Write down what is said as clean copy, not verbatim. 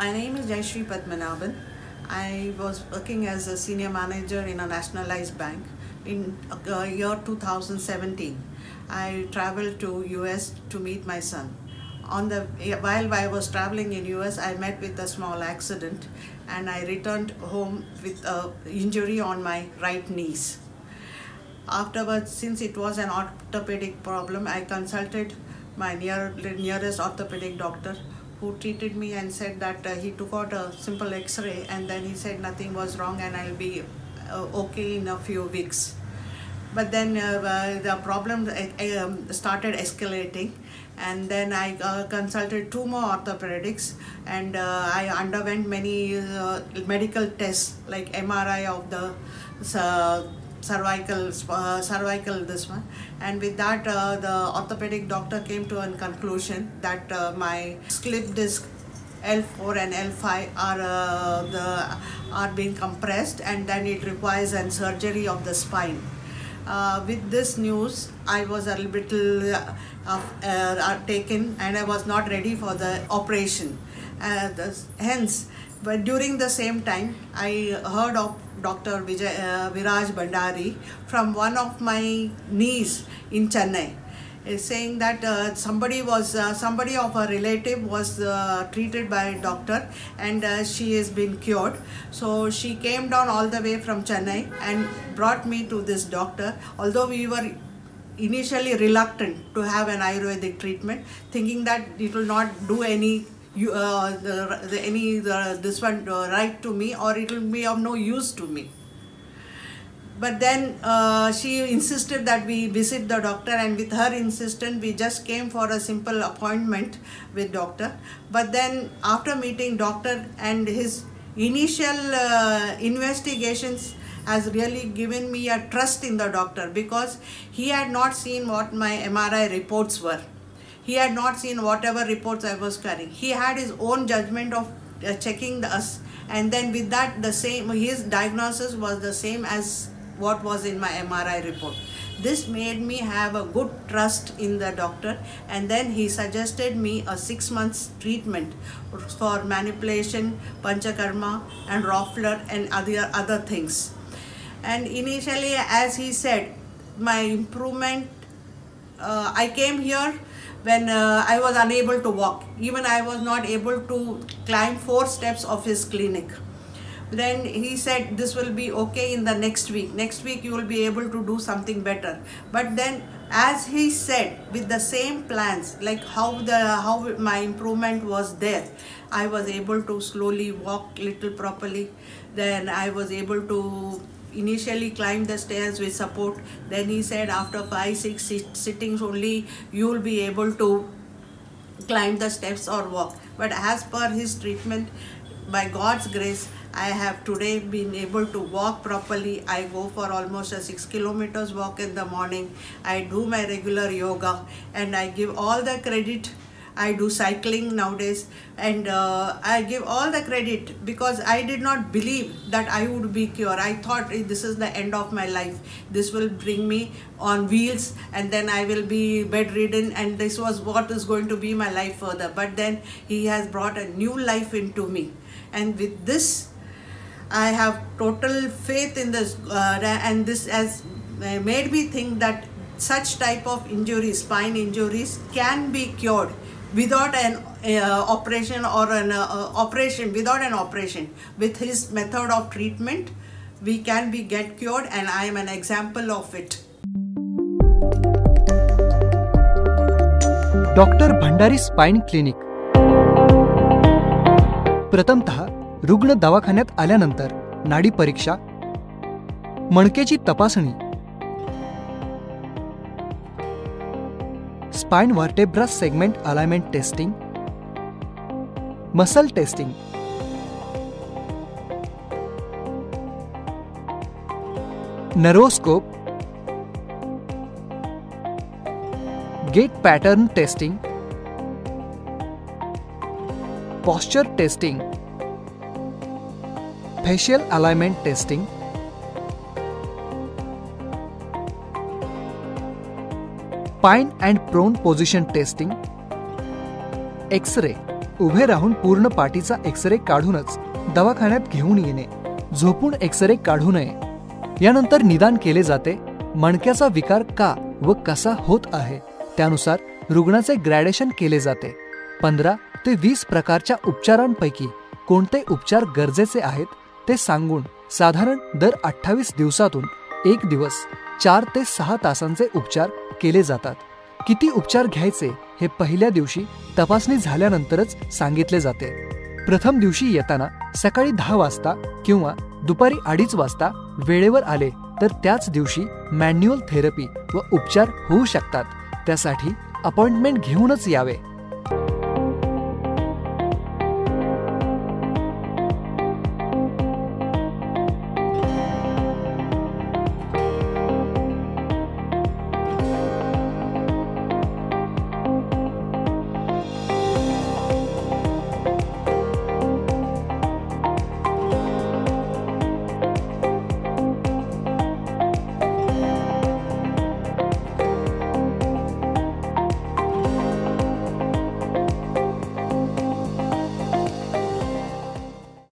My name is Jayashree Padmanabhan. I was working as a senior manager in a nationalized bank. In year 2017, I traveled to US to meet my son. While I was traveling in US, I met with a small accident and I returned home with an injury on my right knees. Afterwards, since it was an orthopedic problem, I consulted my nearest orthopedic doctor, who treated me and said that he took out a simple x-ray and then he said nothing was wrong and I'll be okay in a few weeks. But then the problem started escalating, and then I consulted two more orthopedics, and I underwent many medical tests like MRI of the cervical this one, and with that the orthopedic doctor came to a conclusion that my slip disc L4 and L5 are being compressed, and then it requires a surgery of the spine. With this news, I was a little taken, and I was not ready for the operation. Hence, but during the same time, I heard of Dr. Viraj Bhandari from one of my niece in Chennai, saying that somebody of a relative was treated by a doctor and she has been cured. So she came down all the way from Chennai and brought me to this doctor, although we were initially reluctant to have an Ayurvedic treatment, thinking that it will not do any right to me, or it will be of no use to me. But then she insisted that we visit the doctor, and with her insistence we just came for a simple appointment with doctor. But then after meeting doctor and his initial investigations has really given me a trust in the doctor, because he had not seen what my MRI reports were. He had not seen whatever reports I was carrying. He had his own judgment of checking us, and then with that his diagnosis was the same as what was in my MRI report. This made me have a good trust in the doctor, and then he suggested me a 6 months treatment for manipulation, panchakarma and Roffler and other things. And initially, as he said, my improvement, I came here when I was unable to walk. Even I was not able to climb 4 steps of his clinic. Then he said, this will be okay in the next week. Next week you will be able to do something better. But then, as he said, with the same plans, like how my improvement was there, I was able to slowly walk little properly. Then I was able to initially climb the stairs with support. Then he said after 5-6 sittings only you will be able to climb the steps or walk. But as per his treatment, by God's grace, I have today been able to walk properly. I go for almost a 6 kilometers walk in the morning. I do my regular yoga, and I give all the credit. I do cycling nowadays, and I give all the credit, because I did not believe that I would be cured. I thought this is the end of my life. This will bring me on wheels, and then I will be bedridden, and this was what is going to be my life further. But then he has brought a new life into me, and with this I have total faith in this, and this has made me think that such type of injuries, spine injuries, can be cured without an operation, or without an operation. With his method of treatment, we can get cured, and I am an example of it. Doctor Bhandari spine clinic. प्रथमतः रुग्ण दवाखान्यात आल्यानंतर नाडी परीक्षा, मणकेची तपासणी, spine vertebra segment alignment testing, muscle testing, nervoscope, gait pattern testing, posture testing, facial alignment testing, spine and prone position testing, X-ray, उभे राहून पूर्ण पाठीचा एक्सरे काढूनच दवाखान्यात घेऊन येणे, झोपून एक्सरे काढू नये। यानंतर निदान केले जाते, मणक्याचा विकार का व कसा होत आहे त्यानुसार रुग्णाचे ग्रॅडेशन केले जाते। 15 ते 20 प्रकारच्या उपचारांपैकी कोणते उपचार गरजेचे आहेत ते सांगून साधारण दर 28 दिवसातून एक दिवस 4 ते 6 तासांचे उपचार केले जातात। किती उपचार घ्यायचे हे पहिल्या दिवशी तपासणी झाल्यानंतरच सांगितले जाते। प्रथम दिवशी येताना सकाळी 10 वाजता किंवा दुपारी 2:30 वाजता वेळेवर आले तर त्याच दिवशी मॅन्युअल थेरपी व उपचार होऊ शकतात। त्यासाठी अपॉइंटमेंट घेऊनच यावे।